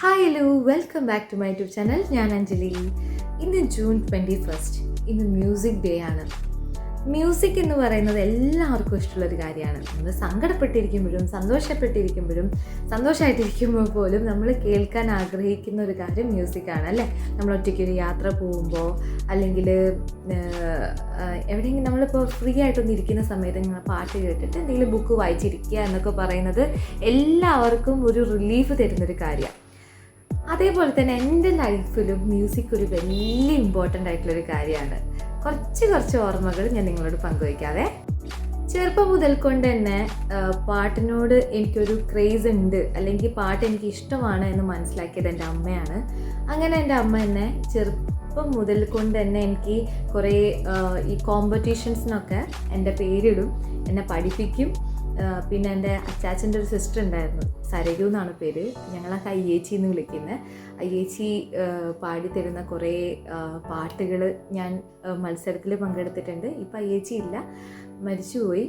Hi hello welcome back to my YouTube channel. ഞാൻ അഞ്ജലി. ഇന്ന് June 21. ഇന്ന് മ്യൂസിക് ഡേ ആണ്. മ്യൂസിക് എന്ന് പറയുന്നത് എല്ലാവർക്കും ഇഷ്ടമുള്ളൊരു കാര്യമാണ്. നമ്മൾ സങ്കടപ്പെട്ടിരിക്കുമ്പോഴും സന്തോഷമായിട്ടിരിക്കുമ്പോൾ പോലും നമ്മൾ കേൾക്കാൻ ആഗ്രഹിക്കുന്ന ഒരു കാര്യം മ്യൂസിക്കാണ് അല്ലേ. നമ്മൾ ഒറ്റയ്ക്കൊരു യാത്ര പോകുമ്പോൾ അല്ലെങ്കിൽ എവിടെയെങ്കിലും നമ്മളിപ്പോൾ ഫ്രീ ആയിട്ടൊന്നും ഇരിക്കുന്ന സമയത്ത് ഇങ്ങനെ പാട്ട് കേട്ടിട്ട് എന്തെങ്കിലും ബുക്ക് വായിച്ചിരിക്കുക എന്നൊക്കെ പറയുന്നത് എല്ലാവർക്കും ഒരു റിലീഫ് തരുന്നൊരു കാര്യമാണ്. അതേപോലെ തന്നെ എൻ്റെ ലൈഫിലും മ്യൂസിക് ഒരു വലിയ ഇമ്പോർട്ടൻ്റ് ആയിട്ടുള്ളൊരു കാര്യമാണ്. കുറച്ച് ഓർമ്മകൾ ഞാൻ നിങ്ങളോട് പങ്കുവയ്ക്കാവേ. ചെറുപ്പം മുതൽ കൊണ്ട് തന്നെ പാട്ടിനോട് എനിക്കൊരു ക്രേസ് ഉണ്ട്, അല്ലെങ്കിൽ പാട്ട് എനിക്ക് ഇഷ്ടമാണ് എന്ന് മനസ്സിലാക്കിയത് എൻ്റെ അമ്മയാണ്. അങ്ങനെ എൻ്റെ അമ്മ എന്നെ ചെറുപ്പം മുതൽ കൊണ്ട് തന്നെ എനിക്ക് കുറേ ഈ കോമ്പറ്റീഷൻസിനൊക്കെ എൻ്റെ പേരിടും, എന്നെ പഠിപ്പിക്കും. പിന്നെ എൻ്റെ അച്ചാച്ചൻ്റെ ഒരു സിസ്റ്റർ ഉണ്ടായിരുന്നു, സരയു എന്നാണ് പേര്, ഞങ്ങളൊക്കെ അയ്യേച്ചി എന്ന് വിളിക്കുന്നത്. അയ്യേച്ചി പാടിത്തരുന്ന കുറേ പാട്ടുകൾ ഞാൻ മത്സരത്തിൽ പങ്കെടുത്തിട്ടുണ്ട്. ഇപ്പം അയ്യേച്ചി ഇല്ല, മരിച്ചുപോയി.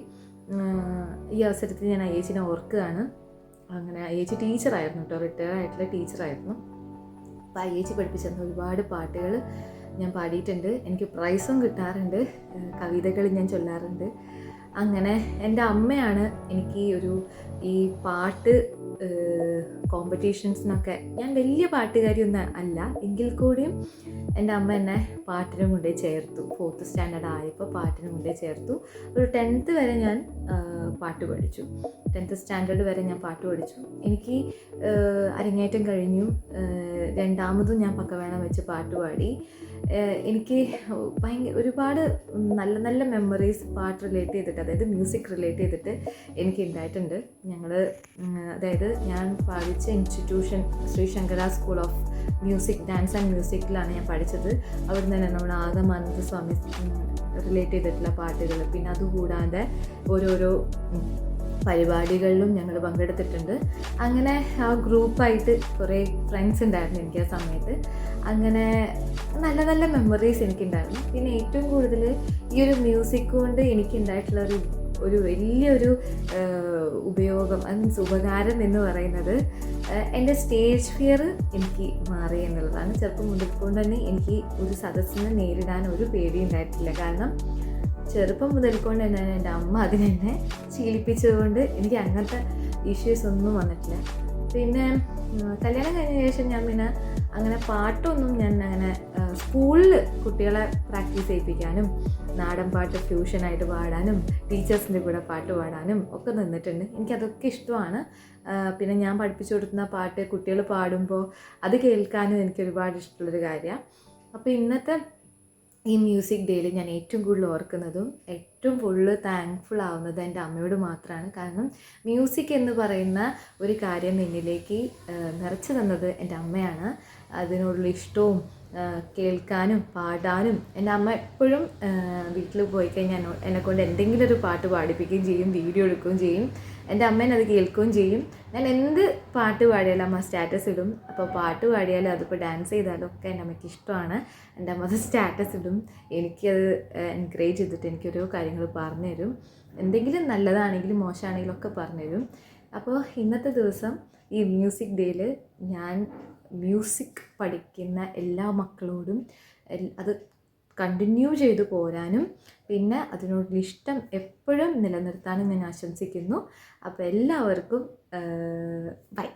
ഈ അവസരത്തിൽ ഞാൻ അയ്യേച്ചിനെ ഓർക്കുകയാണ്. അങ്ങനെ അയ്യേച്ചി ടീച്ചറായിരുന്നു കേട്ടോ, റിട്ടയർഡ് ആയിട്ടുള്ള ടീച്ചറായിരുന്നു. അപ്പോൾ അയ്യേച്ചി പഠിപ്പിച്ചിരുന്ന ഒരുപാട് പാട്ടുകൾ ഞാൻ പാടിയിട്ടുണ്ട്. എനിക്ക് പ്രൈസും കിട്ടാറുണ്ട്, കവിതകൾ ഞാൻ ചൊല്ലാറുണ്ട്. അങ്ങനെ എൻ്റെ അമ്മയാണ് എനിക്ക് ഈ പാട്ട് കോമ്പറ്റീഷൻസിനൊക്കെ, ഞാൻ വലിയ പാട്ടുകാരിയൊന്നും അല്ല എങ്കിൽ കൂടിയും എൻ്റെ അമ്മ എന്നെ പാട്ടിനും കൊണ്ടേ ചേർത്തു. 4th സ്റ്റാൻഡേർഡ് ആയപ്പോൾ പാട്ടിനും കൊണ്ടേ ചേർത്തു. ഒരു 10th വരെ ഞാൻ പാട്ട് പഠിച്ചു. 10th സ്റ്റാൻഡേർഡ് വരെ ഞാൻ പാട്ട് പഠിച്ചു. എനിക്ക് അരങ്ങേറ്റം കഴിഞ്ഞു. രണ്ടാമതും ഞാൻ പക്കവേണം വെച്ച് പാട്ട് പാടി. എനിക്ക് ഒരുപാട് നല്ല നല്ല മെമ്മറീസ് പാട്ട് റിലേറ്റ് ചെയ്തിട്ട്, അതായത് മ്യൂസിക് റിലേറ്റ് ചെയ്തിട്ട് എനിക്ക് ഉണ്ടായിട്ടുണ്ട്. അതായത് ഞാൻ പഠിച്ച institution Sri Sankara school of music, dance and മ്യൂസിക്കിലാണ് ഞാൻ പഠിച്ചത്. അവിടെ നിന്ന് തന്നെ നമ്മൾ ആഗമാനന്ദ സ്വാമി റിലേറ്റ് ചെയ്തിട്ടുള്ള പാട്ടുകൾ, പിന്നെ അതുകൂടാതെ ഓരോരോ പരിപാടികളിലും ഞങ്ങൾ പങ്കെടുത്തിട്ടുണ്ട്. അങ്ങനെ ആ ഗ്രൂപ്പായിട്ട് കുറേ ഫ്രണ്ട്സ് ഉണ്ടായിരുന്നു എനിക്ക് ആ സമയത്ത്. അങ്ങനെ നല്ല നല്ല മെമ്മറീസ് എനിക്കുണ്ടായിരുന്നു. പിന്നെ ഏറ്റവും കൂടുതൽ ഈ ഒരു മ്യൂസിക് കൊണ്ട് എനിക്കുണ്ടായിട്ടുള്ള ഒരു വലിയൊരു ഉപയോഗം, മീൻസ് ഉപകാരം എന്ന് പറയുന്നത് എൻ്റെ സ്റ്റേജ് ഫിയർ എനിക്ക് മാറി എന്നുള്ളതാണ്. ചെറുപ്പം മുതൽക്കൊണ്ട് തന്നെ എനിക്ക് ഒരു സദസ്സിനെ നേരിടാൻ ഒരു പേടി ഉണ്ടായിട്ടില്ല. കാരണം ചെറുപ്പം മുതൽക്കൊണ്ട് തന്നെ എൻ്റെ അമ്മ അതിനെന്നെ ശീലിപ്പിച്ചതുകൊണ്ട് എനിക്ക് അങ്ങനത്തെ ഇഷ്യൂസ് ഒന്നും വന്നിട്ടില്ല. പിന്നെ കല്യാണം കഴിഞ്ഞ ശേഷം ഞാൻ പിന്നെ അങ്ങനെ പാട്ടൊന്നും ഞാൻ അങ്ങനെ സ്കൂളിൽ കുട്ടികളെ പ്രാക്ടീസ് ചെയ്യിപ്പിക്കാനും നാടൻ പാട്ട് ഫ്യൂഷനായിട്ട് പാടാനും ടീച്ചേഴ്സിൻ്റെ കൂടെ പാട്ട് പാടാനും ഒക്കെ നിന്നിട്ടുണ്ട്. എനിക്കതൊക്കെ ഇഷ്ടമാണ്. പിന്നെ ഞാൻ പഠിപ്പിച്ചു കൊടുക്കുന്ന പാട്ട് കുട്ടികൾ പാടുമ്പോൾ അത് കേൾക്കാനും എനിക്ക് ഒരുപാട് ഇഷ്ടമുള്ളൊരു കാര്യമാണ്. അപ്പോൾ ഇന്നത്തെ ഈ മ്യൂസിക് ഡേയിൽ ഞാൻ ഏറ്റവും കൂടുതൽ ഓർക്കുന്നതും ഏറ്റവും ഫുള്ള് താങ്ക്ഫുൾ ആവുന്നത് എൻ്റെ അമ്മയോട് മാത്രമാണ്. കാരണം മ്യൂസിക് എന്ന് പറയുന്ന ഒരു കാര്യം എന്നിലേക്ക് നിറച്ചു തന്നത് എൻ്റെ അമ്മയാണ്. അതിനോടുള്ള ഇഷ്ടവും കേൾക്കാനും പാടാനും എൻ്റെ അമ്മ എപ്പോഴും വീട്ടിൽ പോയി കഴിഞ്ഞാൽ എന്നെക്കൊണ്ട് എന്തെങ്കിലും ഒരു പാട്ട് പാടിപ്പിക്കുകയും ചെയ്യും, വീഡിയോ എടുക്കുകയും ചെയ്യും. എൻ്റെ അമ്മേനെ അത് കേൾക്കുകയും ചെയ്യും. ഞാൻ എന്ത് പാട്ട് പാടിയാലും അമ്മ സ്റ്റാറ്റസ് ഇടും. അപ്പോൾ പാട്ട് പാടിയാലും അതിപ്പോൾ ഡാൻസ് ചെയ്താലും ഒക്കെ എൻ്റെ അമ്മയ്ക്ക് ഇഷ്ടമാണ്. എൻ്റെ അമ്മ അത് സ്റ്റാറ്റസ് ഇടും. എനിക്കത് എൻകറേജ് ചെയ്തിട്ട് എനിക്കൊരോ കാര്യങ്ങൾ പറഞ്ഞു തരും. എന്തെങ്കിലും നല്ലതാണെങ്കിലും മോശമാണെങ്കിലും ഒക്കെ പറഞ്ഞു തരും. അപ്പോൾ ഇന്നത്തെ ദിവസം ഈ മ്യൂസിക് ഡേയിൽ ഞാൻ മ്യൂസിക് പഠിക്കുന്ന എല്ലാ മക്കളോടും അത് കണ്ടിന്യൂ ചെയ്തു പോരാനും പിന്നെ അതിനോടുള്ള ഇഷ്ടം എപ്പോഴും നിലനിർത്താനും ഞാൻ ആശംസിക്കുന്നു. അപ്പോൾ എല്ലാവർക്കും ബൈ.